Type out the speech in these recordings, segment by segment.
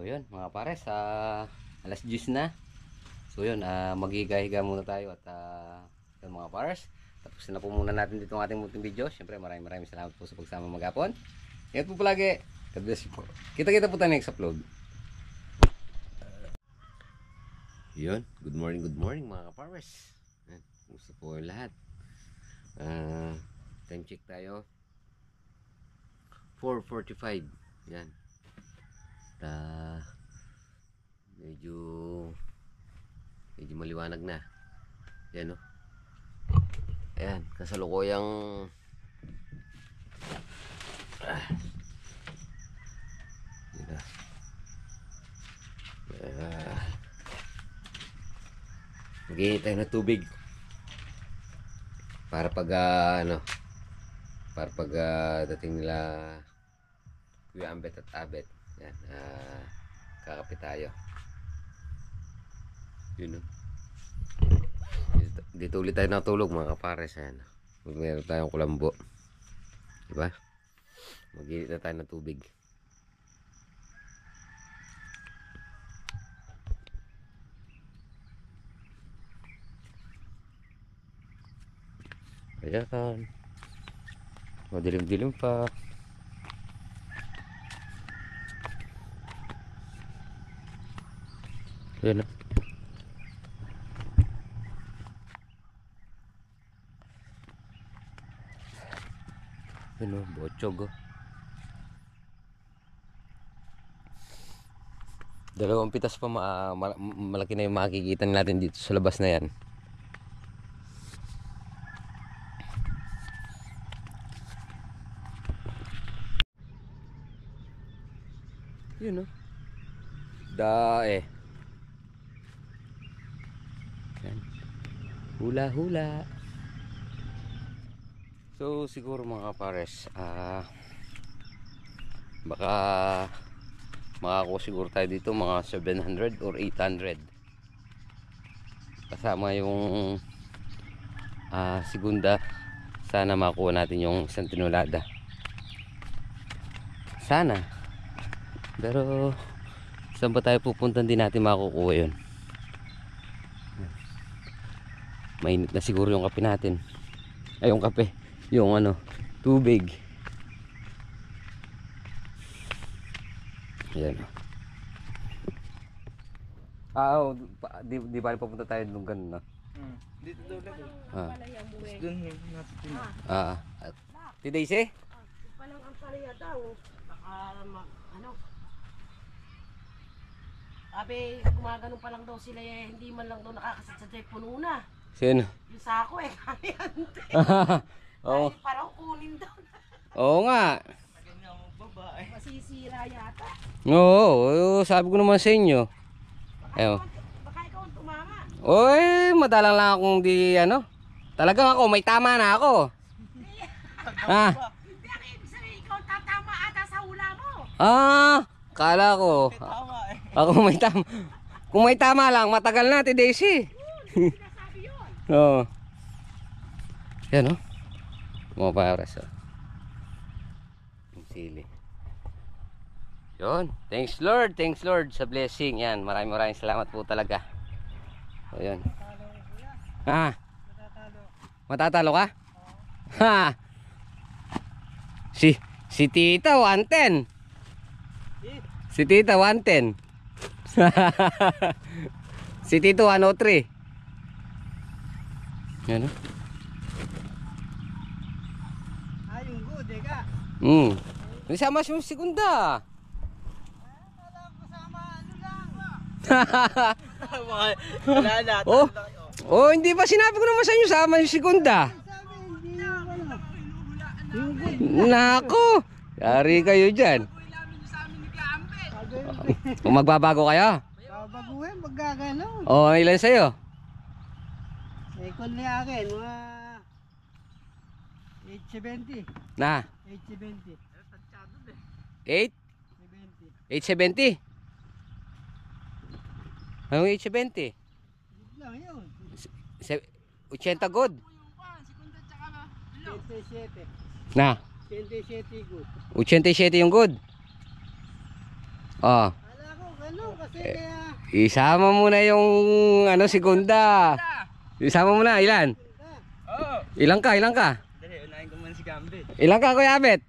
So yun mga pares, alas 10 na. So yun, maghiga-higa muna tayo at yun mga pares. Tapos na po muna natin dito ang ating munting video. Siyempre maraming salamat po sa pagsama maghapon. Ingat po palagi. God bless you po. Kita-kita po tayo next upload. Yun, good morning mga kapares. Gusto po yung lahat. Time check tayo. 4:45. Yan. Medyo maliwanag na. Yan o. Ayan, kasalukuyang magiging tayo na tubig para pag dating nila Kuya Ambet at Abet. Yan, kakapit tayo. Yun o. Dito ulit tayo natulog mga kapares. Ayan. Meron tayong kulambo, diba? Mag-init na tayo ng tubig. Ayan, madilim-dilim pa. Ayan. Ano, botsog oh. Dalawang pitas pa malaki na yung makikita natin dito sa labas na yan. Yun oh. Dae. Yan. Hula-hula. So siguro mga kapares, baka makakuha siguro tayo dito mga 700 or 800 kasama yung segunda. Sana makuha natin yung isang tinulada, sana. Pero saan ba tayo pupunta, hindi natin makukuha yun. Mainit na siguro yung kape natin. Ay, yung kape, yung tubig. Ayan. Di ba papunta tayo nung ganun, no? Dito daw lang. Doon yung nasa Pinoy. Ti Daisy? Palang ang palaya daw. Abe, gumagano pa lang daw sila hindi man lang daw nakakasat sa puno na. Sino? Yung sako kaniyante. Oo. Parang kunin daw na. Oo nga. Ganyan mo babae. Masisira yata. Oo, sabi ko naman sa inyo. Ayo. Baka ikaw ang tumama. Oy, madalang lang akong di Talagang ako, may tama na ako. Hindi ang ibig sabihin, ikaw ang tatama ata sa hula mo. Kala ko. Tama eh. Ako may tama. Kung may tama lang, matagal na, Ti Daisy. Sinasabi yun. Oo. Yan, mga pares, yung sili. Yun. Thanks Lord sa blessing. Yan, maraming salamat po talaga. So, yun. Matatalo ka? Ha. Si Tita 110. Si Tita 110. Si Tito 103. Yan o. Yung good, eka. Isama siya yung segunda. Alam ko sama, Wala na. Oh, hindi pa sinabi ko naman sa inyo sama yung segunda. Nako, yari kayo dyan. Kung magbabago kayo. Babaguhin, magkagano. Ilan sa'yo? Kung na akin, mga 870. Na 870. 8? 870? Anong 870? Lang yun. 80 good. 87. Na 87 good. 87 yung good. Kala ko, ano, kasi kaya... Isama mo na yung ano, segunda. Isama mo na, ilan? Oo. Ilang ka, ilang ka? Dali, unahin ko muna si Gambit. Ilang ka, Kuya Abet?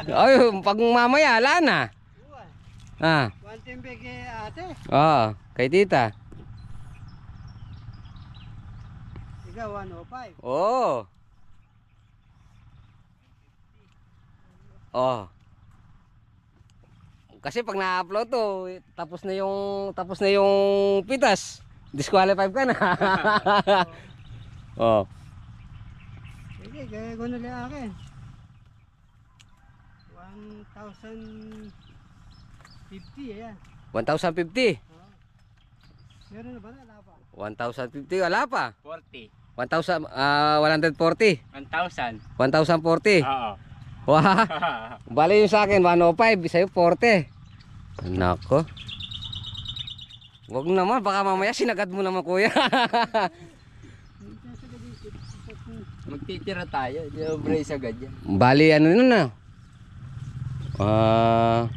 Ay, pag mamaya, ala na. Ah, 110 kay ate. oo, kay tita. Ikaw, 105. Oo. Oh. Kasi pag na-upload to, tapos na yung pitas. Disqualified ka na. Oh. Sige, kaya ko na lang akin. 1,050, ayan. 1,050. Oo. Meron na ba na? Wala pa. 1,050, wala pa. 40. 1,140. 1,000. 1,040. Oo. Wah. Bali yung sa akin 105, sa'yo 40. Nako. Wag naman, baka mamaya sinagad mo naman, kuya. Magtitira tayo. Hindi mo brace agad yan. Bali ano nun na? 140.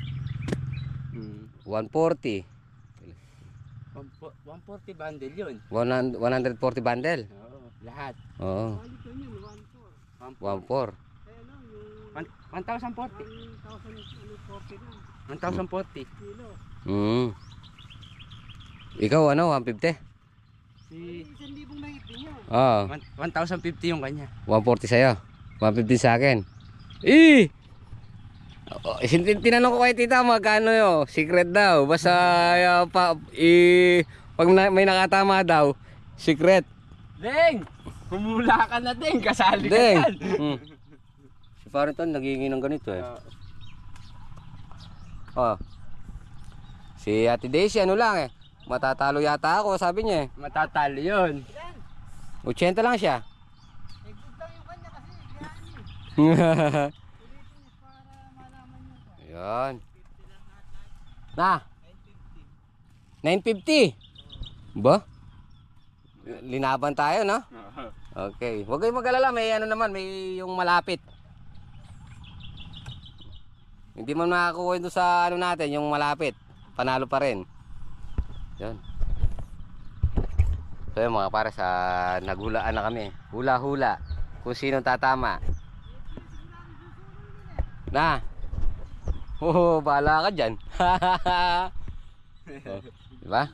140 bundle yun. 140 bundle. Oo. Lahat. Oo. Balik ko yun, 14. 1,400. Kaya lang, yung 1,040. 1,040 na. 1,040. Kilo. Ikaw ano, 150? Si 1,000 mahigit din yun. Oo. 1,050 yung kanya. 140 sa'yo. 150 sa akin. Tinanong ko kay tita magkano yun. Secret daw. Basta pag may nakatama daw, secret. Deng! Humula ka na, Deng. Kasali ka Deng. yan. Si Pariton nagiging ng ganito eh. Oh. Si Ate Daisy ano lang eh. Matatalo yata ako, sabi niya eh. Matatalo yun. 80 lang siya. Eh, good lang yung kanya kasi, gaan eh. Ulitin niya para malaman niyo pa. Ayan. Na. 950. Ba? Linaban tayo, no? Okay. Huwag kayong mag-alala, may ano naman, may yung malapit. Hindi man makakuha doon sa ano natin, yung malapit. Panalo pa rin. Yan. So yun mga pare, naghulaan na kami. Hula-hula. Kung sino tatama. Na. Oo, bahala ka dyan. Oh, diba?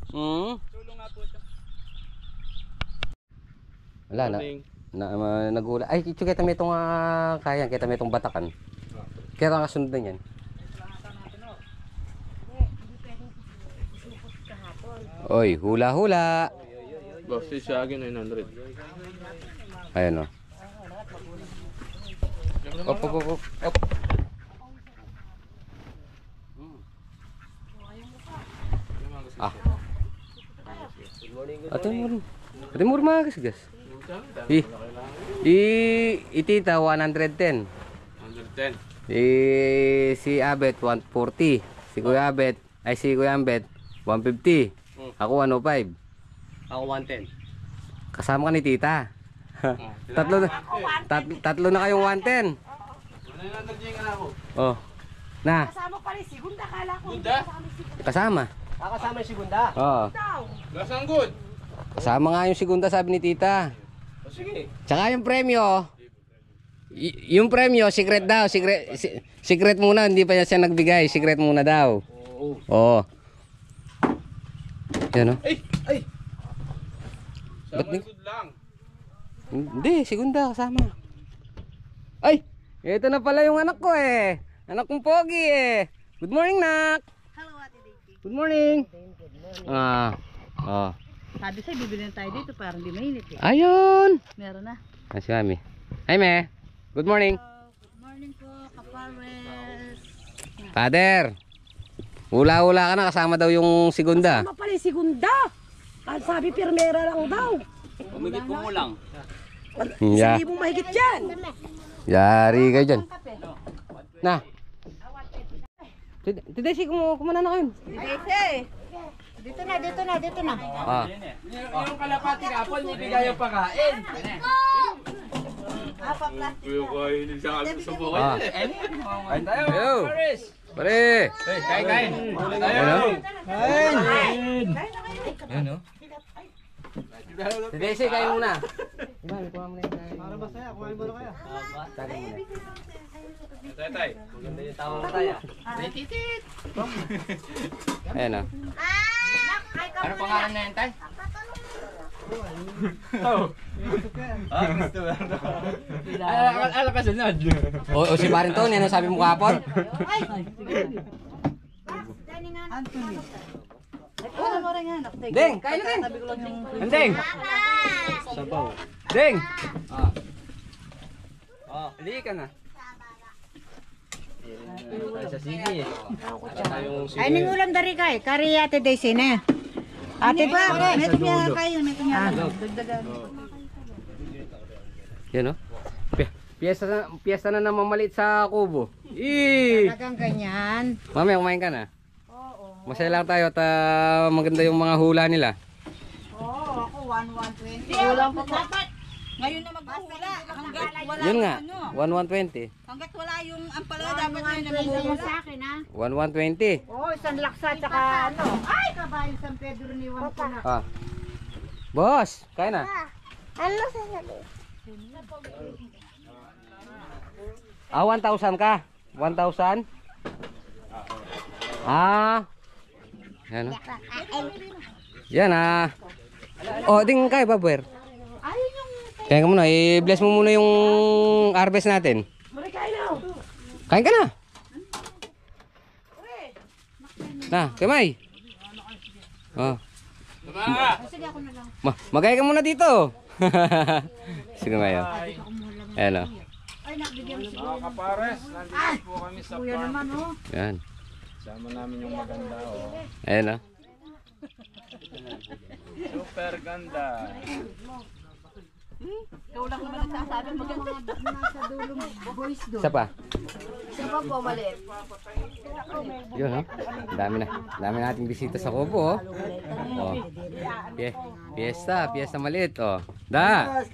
Tulong nga po ito. Wala na. Naghula. Ay, kita mo itong kaya. Kita mo itong batakan. Kaya ang kasunod na yan. Oy, hula-hula. Boss, si Shaggy 900. Ayan o. Op, op, op, op. Op. Ah. Ate mo rin gas. Itita 110. 110. Si Abet 140. Si Kuya Abet, si Kuya Ambet 150. Ako 105. Ako 110. Kasama ka ni tita. Tatlo na kayong 110. 900 yung ako. Oh. Na, Kasama pa rin, segunda kala ko. Gunda? kasama. Kakasama yung segunda. Oo. Lasang good. Kasama nga yung segunda sabi ni tita. O sige. Tsaka yung premyo. Yung premyo, secret daw. Secret muna, hindi pa siya nagbigay. Secret muna daw. Oo. Yan o. Ay! Ay! Ba't Sama di- good lang. Hindi, segunda kasama. Ay! Ito na pala yung anak ko eh. Anak kong pogi eh. Good morning, nak. Hello, Ate Daisy. Good morning. Oh. Sabi sa'yo, bibili na tayo dito para hindi mainit eh. Ayun. Meron na. Si Mami. Hi, me. Good morning. Good morning po, Kapares. Father. Hula-hula ka na, kasama daw yung segunda. Kasama pa rin, segunda. Ang sabi, pirmera lang daw. Pumigit po mo lang. Yeah. 1,000 mahigit dyan. Yari kayo dyan. Na. Tidesi, kumana na kayo. Daisy! Dito na, dito na, dito na. Ah. Yung kalapati kapon, ibigay yung pagkain. Apa plastic. Kuya ko ay sa akin sa buhay. Ah. Kain tayo. Yo. Paris. Pare! Hey, kain. Ayan o. Ayan o. Si Daisy, kain muna. Iba, may kuha mo na yun. Para masaya, kumain mo na kaya. Kain muna. Tay. Maganda yung tawag tayo. Ayan o. Ano pangalan na yan, tay? Ala ka sunod. O si Parin Tony, ano sabi mo kahapon? Anthony. Ding, kain na Ding. Ding. Ding. Hindi ka na. Sa sige. Ay, ning ulam dari kay. Kari ate Daisy na. Ate pa, neto niya kayo, neto niya. Dagdagan. Yan o. Piyesta na naman maliit sa kubo. Eh. Talagang ganyan. Mamaya kumain ka na. Oo. Masaya lang tayo at maganda yung mga hula nila. Oo, ako 1,120. Ulam pa dapat. Ngayon na maghula. Hanggat wala Yun nga, ano. 1120. Hanggat wala yung ampalaya dapat ngayon na maghula. Sa akin ha. 1120. Oo, isang laksa tsaka ano. Ay, kabayo San Pedro ni Juan ko na. Ah. Boss, kain na. Ano sasabihin? 1,000 ka. 1,000. Yan o. Yan Oh, ding kay Baber. Kaya ka muna, i-bless mo muna yung harvest natin. Kain ka na. Na, kamay. Oh. Magay ka muna dito. Sige mayo. Ayan o. Mga kapares, nandito po kami sa farm. Yan. Sama namin yung maganda, oh. Ayan o. Super ganda. Ikaw lang naman nagsasabi maganda. Nasa dulong boys do. Isa pa. Isa pa po maliit. Yun o. Dami nating bisita sa Kubo. Oh. Fiesta maliit oh. Da.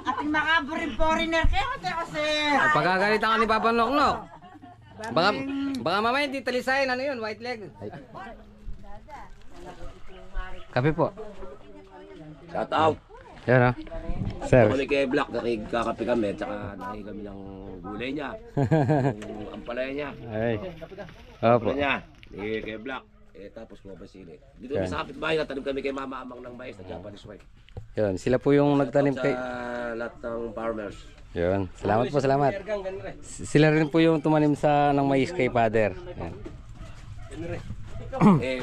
Ating makaburing foreigner kayo kasi. Pagkagalitan ka ni Papa Noknok. Baka mamaya hindi talisayin. Ano yun? White leg. Ay. Kape po. Shout out. Yan o. Sir. Ako ni Kay Black, nakikakape kami, tsaka nakikikape kami ng gulay niya. Yung ampalaya niya. Ay. Opo. Ampalaya niya. Ni Kay Black. Tapos mga basili. Dito kami sa kapitbahay, natanim kami kay Mama Amang ng mais na Japanese white. Yun. Sila po yung nagtanim Sa kay... lahat ng farmers. Yun. Salamat po, salamat. Sila rin po yung tumanim ng mais kay Father. Yan.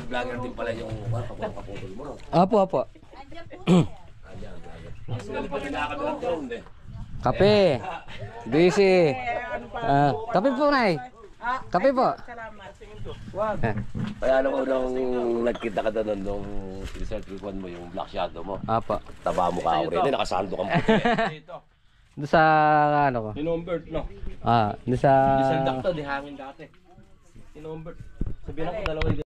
Vlogger din pala yung kaputol mo, no? Opo. Sinalit pa kinakami ng drone, eh. Kape. Busy. Kape po, Nay. Kape po. Kaya naman nung nagkita ka doon nung sinisert-requan mo yung black shadow mo. Opo. Taba mo ka ako rin, nakasando ka mo. Doon sa ano ko? Inumbert, no? Doon sa... Diesel duct to, di hangin dati. Inumbert. Sabihan ako dalawa yung...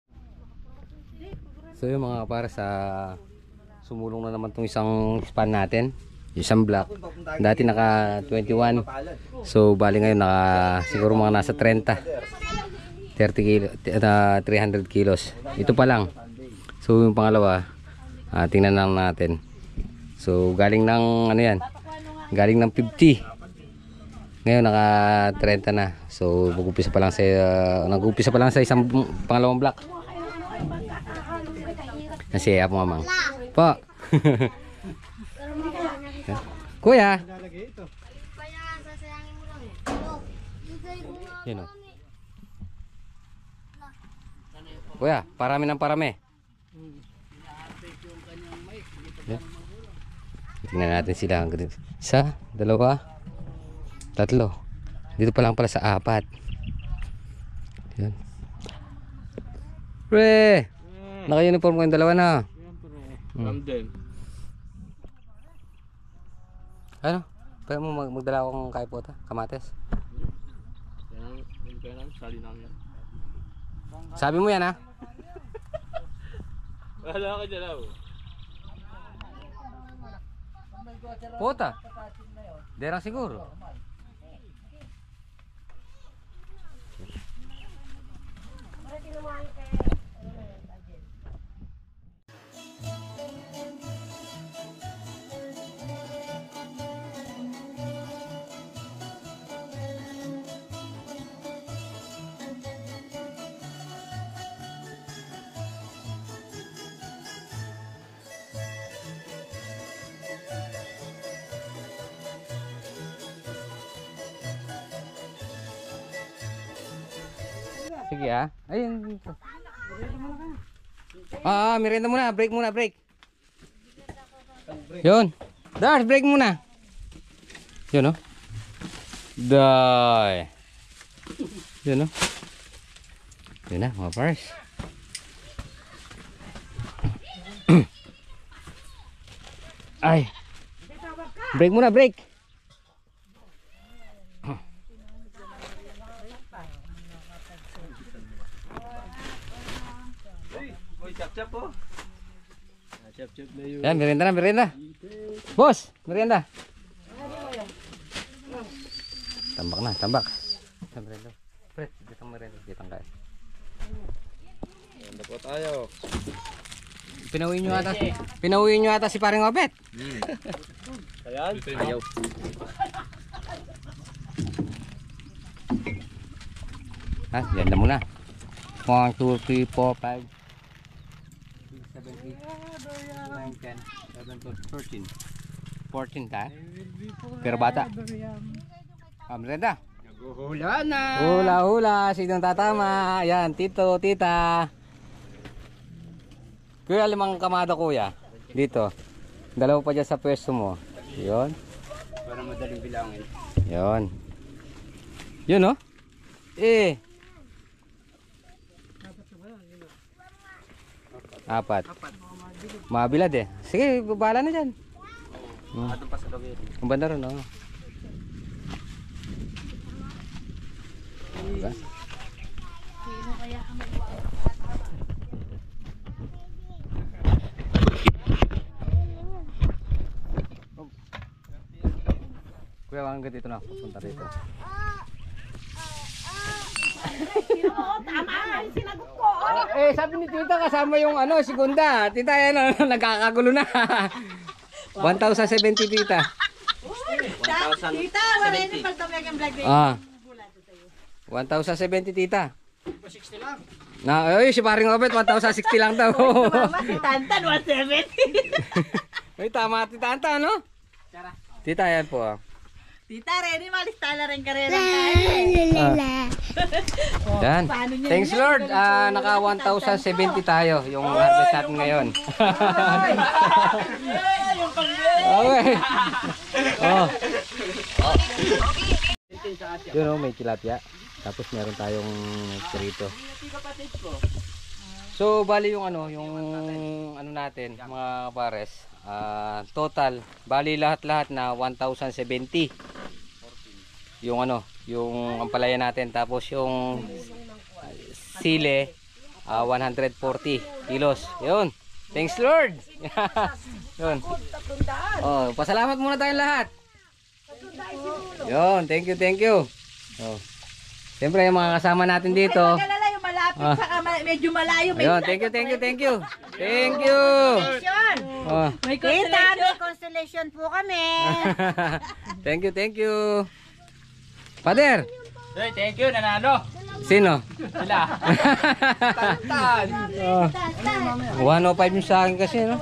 So yung mga para sa sumulong na naman tong isang span natin, isang block. Dati naka 21. So bali ngayon naka siguro mga nasa 30 kilo, 300 kilos. Ito pa lang. So yung pangalawa, tingnan lang natin. So galing ng ano yan? Galing ng 50. Ngayon naka 30 na. So nag-umpisa pa lang sa isang pangalawang block. Kasi po mamang. Po. Kuya. Yun o. Kuya, parami ng parami. Yan. Tingnan natin sila. Isa, dalawa, tatlo. Dito pa lang pala sa 4. Yan. Pre! Naka-uniform ko yung dalawa na. Ramden. Ano? Pwede mo magdala akong kaipota, kamates. Yan, kaya namin, sali namin yan. Sabi mo yan ha? Wala ka dyan, oh. Pota. Derang siguro. Sige ah. Ayun. Merienda muna. Break muna, break. Yun. Dars, break muna. Yun, oh. Die. Yun, oh. Yun na, mga pars. Ay. Break muna, break. Chap-chap po. Chap-chap na yun. Yan, merienda na, merienda. Boss, merienda. Tambak na, tambak. Sa merienda. Pre, dito ang merienda. Dito ang kain. Ganda po tayo. Pinauwi nyo ata si paring Obet. Ayan. Ayaw. Ha, yan na muna. 1, 2, 3, 4, 5. 7, 8, 9, 10, 11, 12, 13. 14 ta? Pero bata. Merienda. Naghuhula na. Hula-hula. Sinong tatama? Ayan, tito, tita. Kuya, 5 kamada kuya. Dito. 2 pa dyan sa pwesto mo. Yun. Para madaling bilangin. Yun. Yun, oh. Eh. 4. Mabilad eh. Sige, babala na dyan. Doon pa sa gabi. Ang banda ron, oh. Diba? Kuya, hanggang dito na. Punta rito. Tama nga yung sinagot ko. Sabi ni tita kasama yung segunda. Tita, yan nagkakagulo na. 1,070 tita. Tita, wala yun pag tumigil vlog din. 1,070 tita. 60 lang. Si paring Obet, 1,060 lang daw. Si Tantan, 170. Ay, tama tita Anta, no? Tita, yan po. Tita, ready malista na rin karera. Yan. Thanks Lord. Naka 1,070 tayo yung harvest natin ngayon. Okay. Oh. Yun, oh, may tilapia. Tapos meron tayong prito. So bali yung natin mga pares, total bali lahat-lahat na 1,070. Yung yung ampalaya natin, tapos yung sile 140 kilos. Yun. Thanks Lord. Yun. Oh, pasalamat muna tayong lahat. Yun, thank you. Oh. Siyempre yung mga kasama natin dito. Magalala yung malapit sa medyo malayo. Ayun, thank you. Oh. May constellation po kami. Thank you. Father. Hey, thank you, nanalo. Sino? Sila. Tantan. 105 yung sa akin kasi, no?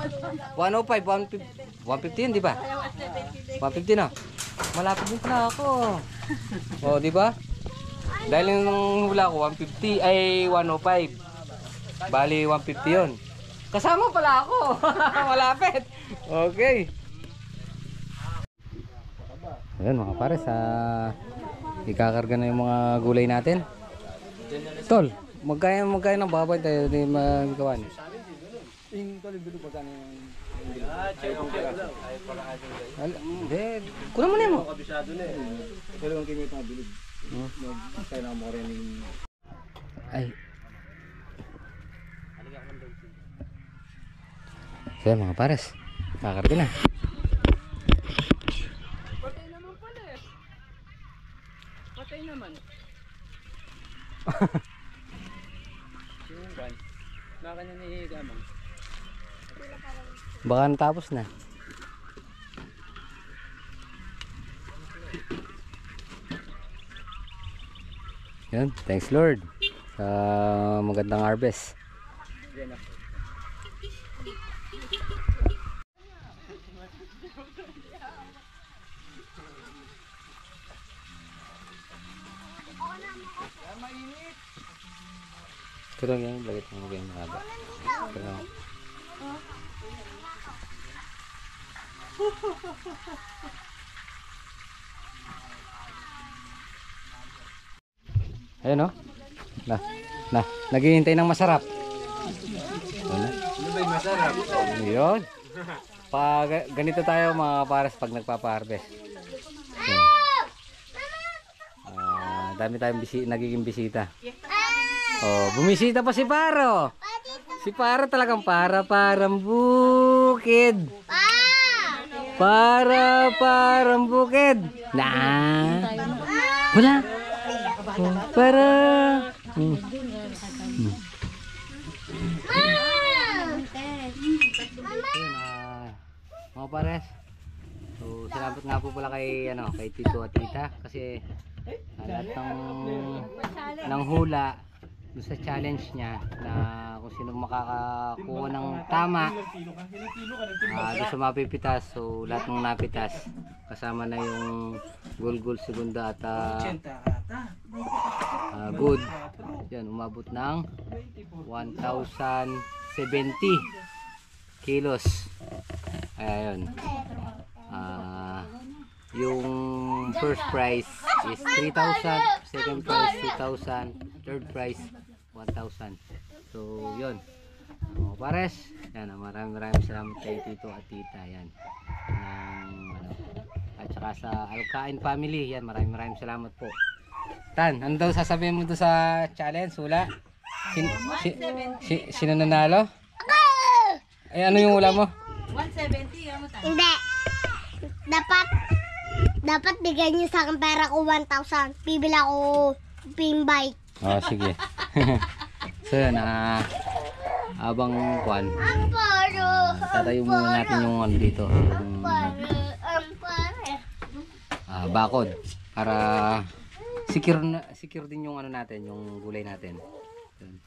105, 150 di ba? 150 na. Malapit din pala ako. Oh, di ba? Dahil nung hula ko 150 ay 105. Bali 150 'yon. Kasama pala ako. Malapit. Okay. Ayan mga pares, ikakarga na yung mga gulay natin. Tol, magkaya ng babay tayo di magawa niyo. Hindi, kunin mo na mo. Ay. So mga pares, kakarga na. naman. Yung ban. Baka na ni Gamang. Baka natapos na. Yun, thanks Lord sa magandang harvest. Ito lang yan, bagay mo ganyan mahaba. Ito lang. Ayun o. Naghihintay ng masarap. Ano ba yung masarap? Yun. Pag ganito tayo mga pares pag nagpapa-harvest. Yun. Dami tayong nagiging bisita. Oh, bumisita pa si Paro. Si Paro talagang parang bukid. Parang bukid. Wala. Oh, para. Mga pares. So, salamat nga po pala kay Tito at Tita kasi lahat ng hula doon sa challenge niya na kung sino makakakuha ng tama doon sa mapipitas. So, lahat ng napitas kasama na yung gulgul segunda at good. Yan, umabot ng 1,070 kilos. Ayun. Yung first prize is 3,000, second prize 2,000, third prize 1,000. So, yun. Pares. Yan, maraming salamat kay Tito at Tita. Yan. At saka sa Alcain family. Yan, maraming salamat po. Tan, ano daw sasabihin mo doon sa challenge? Hula? Sino nanalo? Ay, ano yung hula mo? 170, ano tayo? Hindi. Dapat bigyan niyo sa akin pera ko 1,000. Bibili ako pin bike. Oh, sige. So, yun, abang kwan. Tatayo muna natin yung ano dito. Yung bakod. Para secure din yung ano natin, yung gulay natin. Yun.